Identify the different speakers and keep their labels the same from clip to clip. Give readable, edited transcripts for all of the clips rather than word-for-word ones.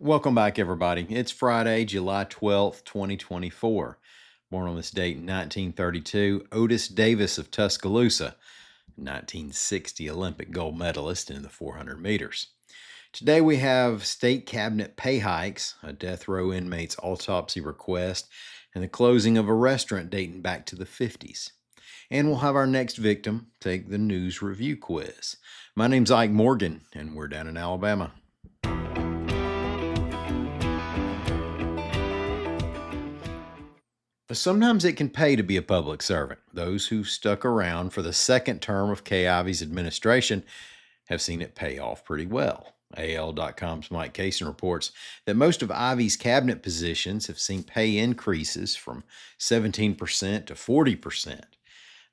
Speaker 1: Welcome back, everybody. It's Friday, July 12th, 2024. Born on this date in 1932, Otis Davis of Tuscaloosa, 1960 Olympic gold medalist in the 400 meters. Today we have state cabinet pay hikes, a death row inmate's autopsy request, and the closing of a restaurant dating back to the 50s. And we'll have our next victim take the news review quiz. My name's Ike Morgan, and we're down in Alabama. Sometimes it can pay to be a public servant. Those who stuck around for the second term of Kay Ivey's administration have seen it pay off pretty well. AL.com's Mike Kaysen reports that most of Ivey's cabinet positions have seen pay increases from 17% to 40%.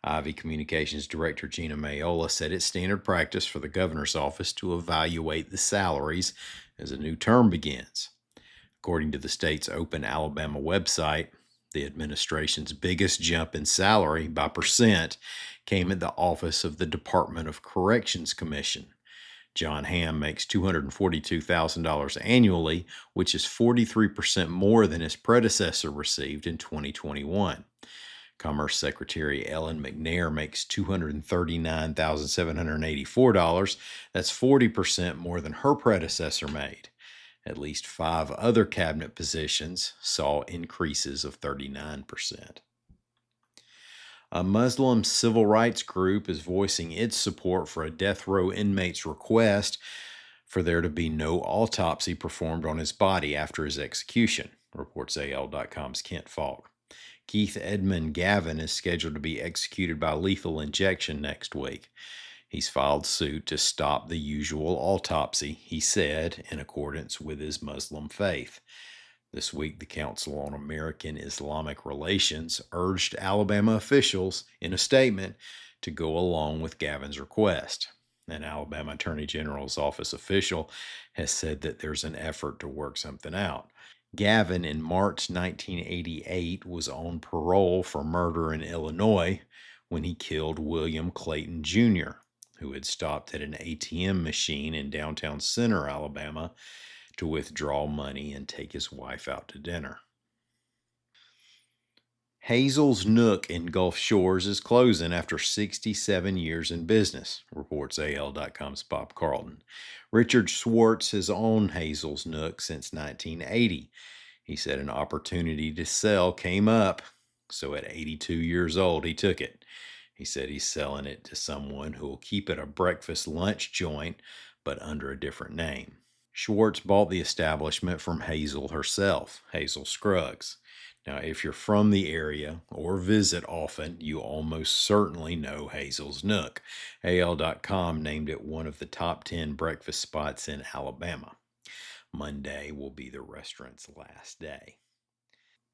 Speaker 1: Ivey Communications Director Gina Mayola said it's standard practice for the governor's office to evaluate the salaries as a new term begins. According to the state's Open Alabama website, the administration's biggest jump in salary by percent came at the office of the Department of Corrections Commission. John Hamm makes $242,000 annually, which is 43% more than his predecessor received in 2021. Commerce Secretary Ellen McNair makes $239,784. That's 40% more than her predecessor made. At least 5 other cabinet positions saw increases of 39%. A Muslim civil rights group is voicing its support for a death row inmate's request for there to be no autopsy performed on his body after his execution, reports AL.com's Kent Falk. Keith Edmund Gavin is scheduled to be executed by lethal injection next week. He's filed suit to stop the usual autopsy, he said, in accordance with his Muslim faith. This week, the Council on American Islamic Relations urged Alabama officials in a statement to go along with Gavin's request. An Alabama Attorney General's office official has said that there's an effort to work something out. Gavin, in March 1988, was on parole for murder in Illinois when he killed William Clayton Jr., who had stopped at an ATM machine in downtown Center, Alabama, to withdraw money and take his wife out to dinner. Hazel's Nook in Gulf Shores is closing after 67 years in business, reports AL.com's Bob Carlton. Richard Schwartz has owned Hazel's Nook since 1980. He said an opportunity to sell came up, so at 82 years old, he took it. He said he's selling it to someone who will keep it a breakfast-lunch joint, but under a different name. Schwartz bought the establishment from Hazel herself, Hazel Scruggs. Now, if you're from the area or visit often, you almost certainly know Hazel's Nook. AL.com named it one of the top 10 breakfast spots in Alabama. Monday will be the restaurant's last day.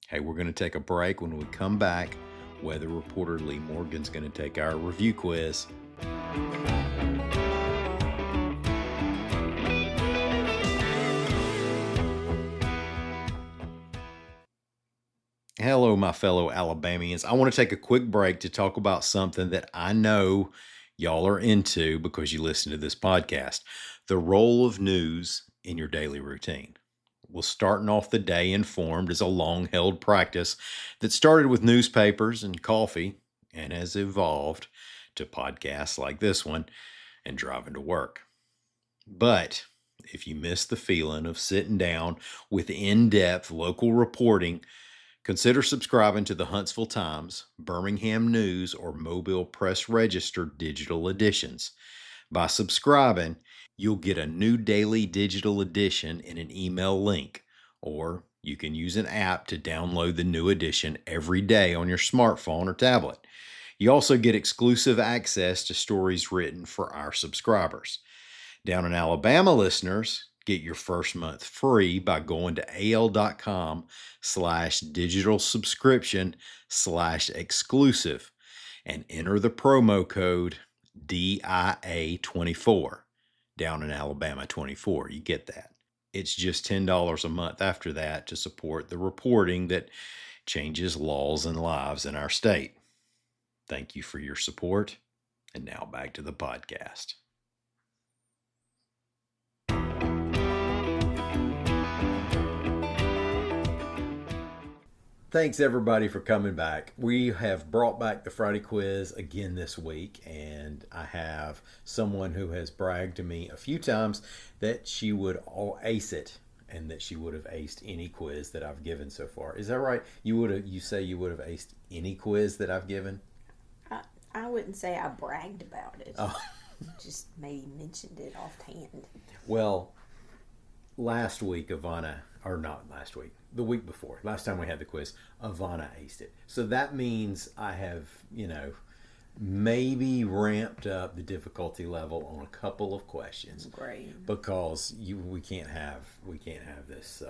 Speaker 1: Hey, we're going to take a break. When we come back, weather reporter Lee Morgan's going to take our review quiz. Hello, my fellow Alabamians. I want to take a quick break to talk about something that I know y'all are into because you listen to this podcast: the role of news in your daily routine. Well, starting off the day informed is a long-held practice that started with newspapers and coffee and has evolved to podcasts like this one and driving to work. But if you miss the feeling of sitting down with in-depth local reporting, consider subscribing to the Huntsville Times, Birmingham News, or Mobile Press Register digital editions. By subscribing, you'll get a new daily digital edition in an email link, or you can use an app to download the new edition every day on your smartphone or tablet. You also get exclusive access to stories written for our subscribers. Down in Alabama, listeners get your first month free by going to al.com/digital subscription/exclusive and enter the promo code DIA24. Down in Alabama 24. You get that. It's just $10 a month after that to support the reporting that changes laws and lives in our state. Thank you for your support. And now back to the podcast. Thanks everybody for coming back. We have brought back the Friday quiz again this week, and I have someone who has bragged to me a few times that she would all ace it and that she would have aced any quiz that I've given so far. Is that right? You say you would have aced any quiz that I've given?
Speaker 2: I wouldn't say I bragged about it.
Speaker 1: Oh.
Speaker 2: Just maybe mentioned it offhand.
Speaker 1: Well, last week Ivana, or not last week, the week before, last time we had the quiz, Ivana aced it. So that means I have, maybe ramped up the difficulty level on a couple of questions.
Speaker 2: Great.
Speaker 1: Because we can't have this.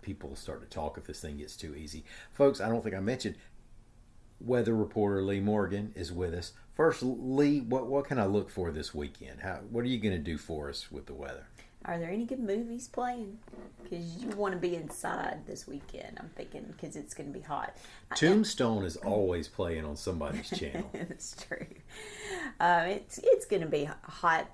Speaker 1: People start to talk if this thing gets too easy. Folks, I don't think I mentioned weather reporter Lee Morgan is with us. First, Lee, what can I look for this weekend? What are you going to do for us with the weather?
Speaker 2: Are there any good movies playing? Because you want to be inside this weekend, I'm thinking, because it's going to be hot.
Speaker 1: Tombstone is always playing on somebody's channel.
Speaker 2: That's true. It's going to be a hot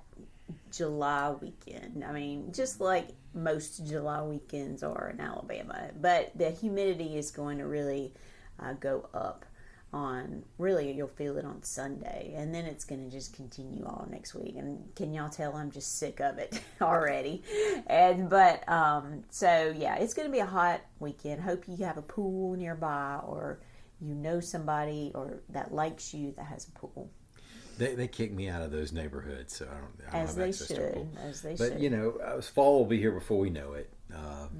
Speaker 2: July weekend. I mean, just like most July weekends are in Alabama. But the humidity is going to really go up. You'll feel it on Sunday, and then it's going to just continue all next week. And can y'all tell I'm just sick of it already? So yeah, it's going to be a hot weekend. Hope you have a pool nearby, or you know somebody or that likes you that has a pool.
Speaker 1: They kick me out of those neighborhoods, so I don't
Speaker 2: As
Speaker 1: have
Speaker 2: they
Speaker 1: access to a pool.
Speaker 2: As they
Speaker 1: But
Speaker 2: should.
Speaker 1: fall will be here before we know it.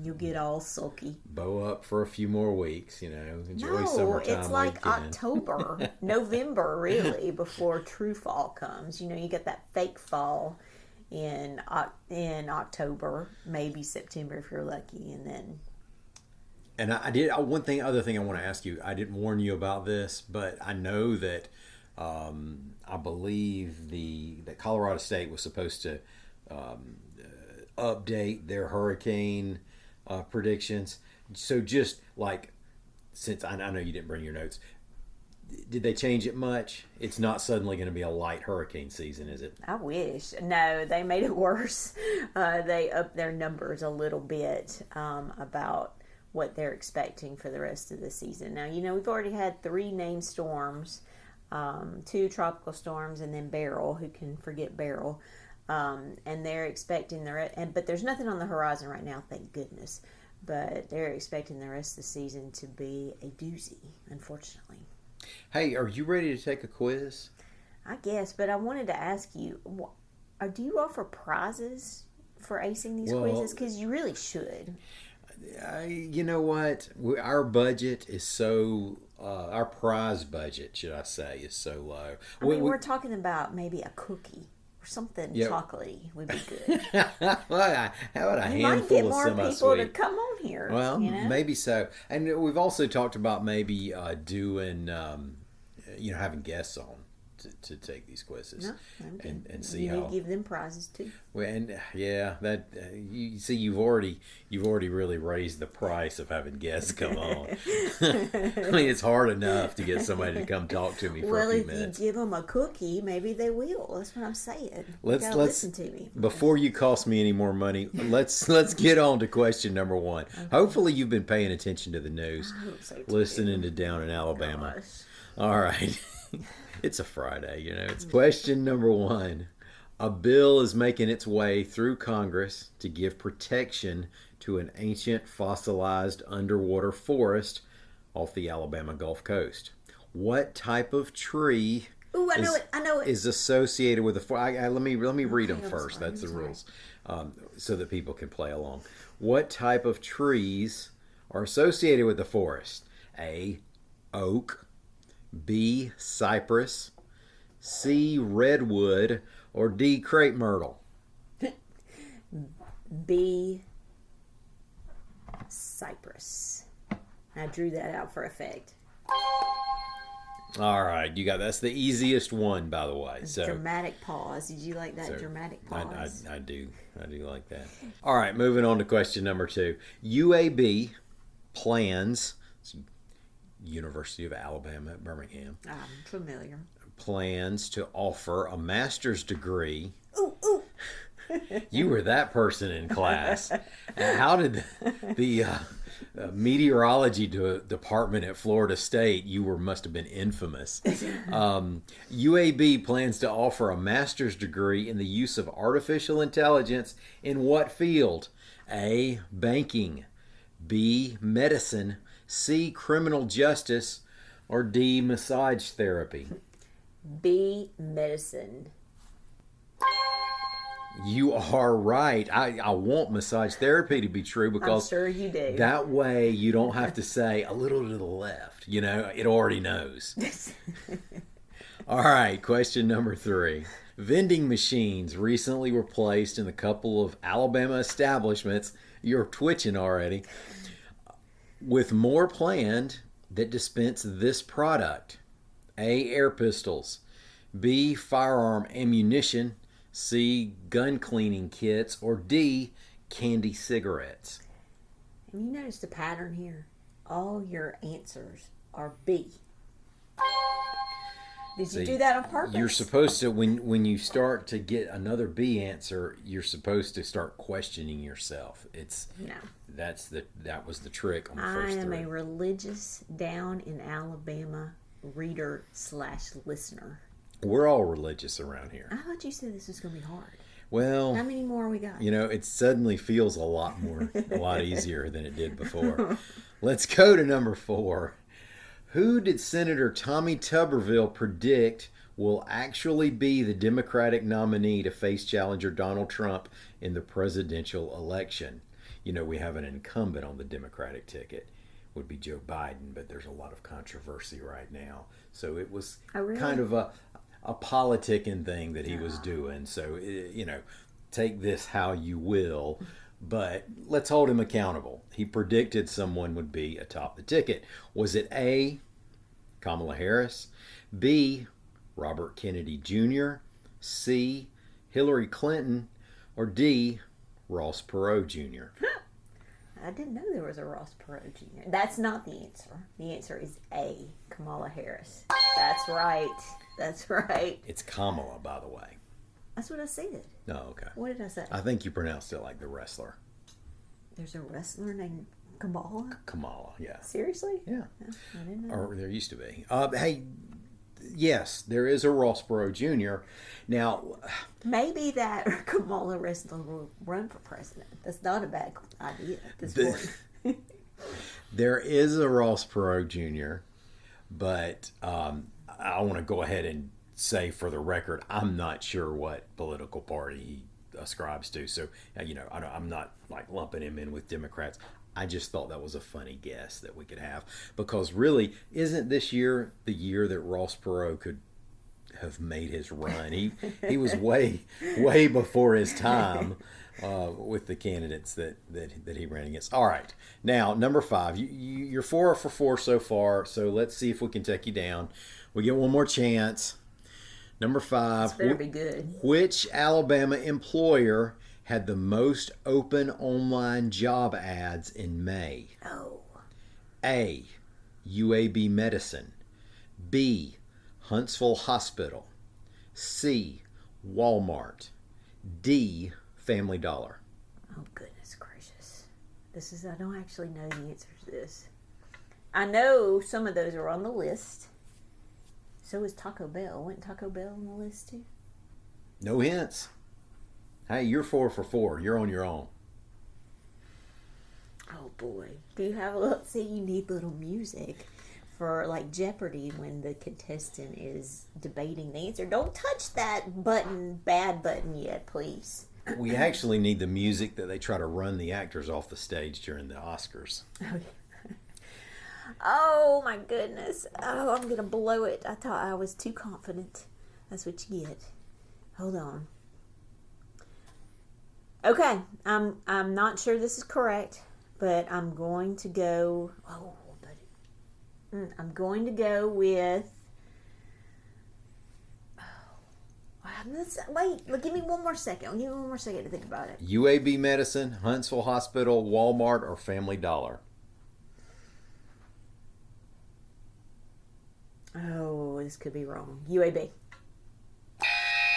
Speaker 2: You'll get all sulky.
Speaker 1: Bow up for a few more weeks, enjoy
Speaker 2: No,
Speaker 1: summertime.
Speaker 2: it's like
Speaker 1: weekend.
Speaker 2: October, November, really, before true fall comes. You get that fake fall in October, maybe September if you're lucky, and then.
Speaker 1: And other thing I want to ask you. I didn't warn you about this, but I know that I believe that Colorado State was supposed to update their hurricane predictions. So just like, since I know you didn't bring your notes, did they change it much? It's not suddenly going to be a light hurricane season, is it?
Speaker 2: I wish. No, they made it worse. They upped their numbers a little bit about what they're expecting for the rest of the season. Now, we've already had 3 named storms, 2 tropical storms, and then Beryl. Who can forget Beryl? And they're expecting but there's nothing on the horizon right now, thank goodness. But they're expecting the rest of the season to be a doozy, unfortunately.
Speaker 1: Hey, are you ready to take a quiz?
Speaker 2: I guess, but I wanted to ask you, do you offer prizes for acing these quizzes? Because you really should.
Speaker 1: You know what? Our budget is so... our prize budget, should I say, is so low.
Speaker 2: We're talking about maybe a cookie. Or something chocolatey would be good.
Speaker 1: How about a handful of semi-sweet?
Speaker 2: You might get more people to come on here.
Speaker 1: Well, maybe so. And we've also talked about maybe doing, having guests on to take these quizzes and see how.
Speaker 2: You need to give them prizes too.
Speaker 1: Well, and that you see, you've already really raised the price of having guests come on. I mean, it's hard enough to get somebody to come talk to me for a few minutes.
Speaker 2: Well, if you give them a cookie, maybe they will. That's what I'm saying.
Speaker 1: Let's
Speaker 2: listen to me
Speaker 1: before you cost me any more money. Let's get on to question number 1. Okay. Hopefully, you've been paying attention to the news,
Speaker 2: I hope so too.
Speaker 1: Listening to Down in Alabama.
Speaker 2: Gosh.
Speaker 1: All right. It's a Friday, It's question number 1. A bill is making its way through Congress to give protection to an ancient fossilized underwater forest off the Alabama Gulf Coast. What type of tree
Speaker 2: I know it.
Speaker 1: is associated with the forest? Let me read them first. That's the rules, so that people can play along. What type of trees are associated with the forest? A, oak. B, cypress. C, redwood. Or D, crepe myrtle.
Speaker 2: B, cypress. I drew that out for effect.
Speaker 1: All right, that's the easiest one, by the way. So
Speaker 2: dramatic pause. Did you like that dramatic pause?
Speaker 1: I do like that. All right, moving on to question number 2. UAB plans. University of Alabama at Birmingham.
Speaker 2: I'm familiar.
Speaker 1: Plans to offer a master's degree.
Speaker 2: Ooh.
Speaker 1: You were that person in class. How did the meteorology department at Florida State, must have been infamous. UAB plans to offer a master's degree in the use of artificial intelligence in what field? A, banking. B, medicine. C, criminal justice. Or D, massage therapy.
Speaker 2: B, medicine.
Speaker 1: You are right. I want massage therapy to be true because
Speaker 2: I'm sure you do.
Speaker 1: That way you don't have to say a little to the left. You know, it already knows. All right, question number 3. Vending machines recently were placed in a couple of Alabama establishments. You're twitching already. With more planned that dispense this product. A, air pistols. B, firearm ammunition. C, gun cleaning kits. Or D, candy cigarettes.
Speaker 2: Have you noticed a pattern here? All your answers are B. Did you do that on purpose?
Speaker 1: You're supposed to, when you start to get another B answer, you're supposed to start questioning yourself.
Speaker 2: No.
Speaker 1: That was the trick on the first 3.
Speaker 2: I am a religious, down in Alabama reader/listener.
Speaker 1: We're all religious around here.
Speaker 2: I thought you said this was going to be hard.
Speaker 1: Well,
Speaker 2: how many more we got?
Speaker 1: You know, it suddenly feels a lot easier than it did before. Let's go to number 4. Who did Senator Tommy Tuberville predict will actually be the Democratic nominee to face challenger Donald Trump in the presidential election? You know, we have an incumbent on the Democratic ticket. Would be Joe Biden, but there's a lot of controversy right now. So it was kind of a politicking thing that he was doing. So, you know, take this how you will. But let's hold him accountable. He predicted someone would be atop the ticket. Was it A, Kamala Harris, B, Robert Kennedy Jr., C, Hillary Clinton, or D, Ross Perot Jr.?
Speaker 2: I didn't know there was a Ross Perot Jr. That's not the answer. The answer is A, Kamala Harris. That's right. That's right.
Speaker 1: It's Kamala, by the way.
Speaker 2: That's what I said.
Speaker 1: Oh, okay.
Speaker 2: What did I say?
Speaker 1: I think you pronounced it like the wrestler.
Speaker 2: There's a wrestler named Kamala?
Speaker 1: Kamala, yeah.
Speaker 2: Seriously?
Speaker 1: Yeah.
Speaker 2: I didn't know.
Speaker 1: Or there used to be. Hey, yes, there is a Ross Perot Jr. Now,
Speaker 2: maybe that Kamala wrestler will run for president. That's not a bad idea at this point.
Speaker 1: There is a Ross Perot Jr., but I want to go ahead and say for the record, I'm not sure what political party he ascribes to. So, you know, I'm not like lumping him in with Democrats. I just thought that was a funny guess that we could have. Because really, isn't this year the year that Ross Perot could have made his run? He was way before his time with the candidates that he ran against. All right. Now, number 5. You're 4 for 4 so far. So let's see if we can take you down. We get one more chance. Number 5.
Speaker 2: This better be good.
Speaker 1: Which Alabama employer had the most open online job ads in May?
Speaker 2: Oh.
Speaker 1: A, UAB Medicine. B, Huntsville Hospital. C, Walmart. D, Family Dollar.
Speaker 2: Oh, goodness gracious. I don't actually know the answer to this. I know some of those are on the list. So is Taco Bell. Wasn't Taco Bell on the list too?
Speaker 1: No hints. Hey, you're 4 for 4. You're on your own.
Speaker 2: Oh boy. Do you have you need little music for like Jeopardy when the contestant is debating the answer. Don't touch that bad button yet, please.
Speaker 1: We actually need the music that they try to run the actors off the stage during the Oscars.
Speaker 2: Oh my goodness. Oh, I'm going to blow it. I thought I was too confident. That's what you get. Hold on. Okay. I'm not sure this is correct, but I'm going to go. Oh, buddy. I'm going to go with. Wait, give me one more second. Give me one more second to think about it.
Speaker 1: UAB Medicine, Huntsville Hospital, Walmart, or Family Dollar?
Speaker 2: Oh, this could be wrong. UAB.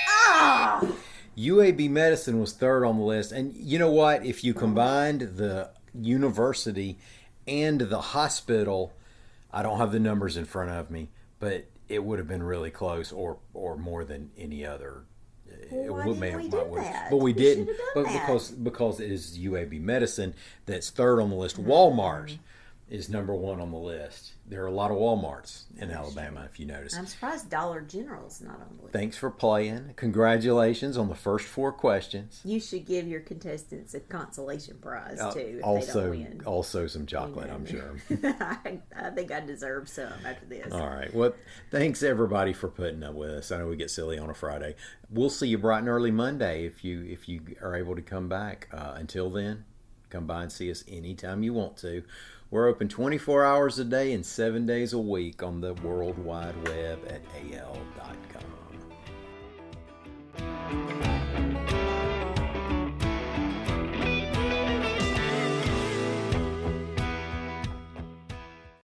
Speaker 2: Ah!
Speaker 1: UAB medicine was third on the list. And you know what? If you combined the university and the hospital, I don't have the numbers in front of me, but it would have been really close, or more than any other.
Speaker 2: Well, why didn't we do that?
Speaker 1: But we
Speaker 2: We
Speaker 1: didn't.
Speaker 2: should have
Speaker 1: But
Speaker 2: done that.
Speaker 1: because it is UAB medicine that's third on the list. Walmart is number one on the list. There are a lot of Walmarts in Alabama, if you notice.
Speaker 2: I'm surprised Dollar General's not on the list.
Speaker 1: Thanks for playing. Congratulations on the first 4 questions.
Speaker 2: You should give your contestants a consolation prize too if they don't
Speaker 1: Also,
Speaker 2: win.
Speaker 1: also some chocolate, I'm sure.
Speaker 2: I think I deserve some after this.
Speaker 1: All right. Well, thanks everybody for putting up with us. I know we get silly on a Friday. We'll see you bright and early Monday if you are able to come back. Until then, come by and see us anytime you want to. We're open 24 hours a day and 7 days a week on the World Wide Web at al.com.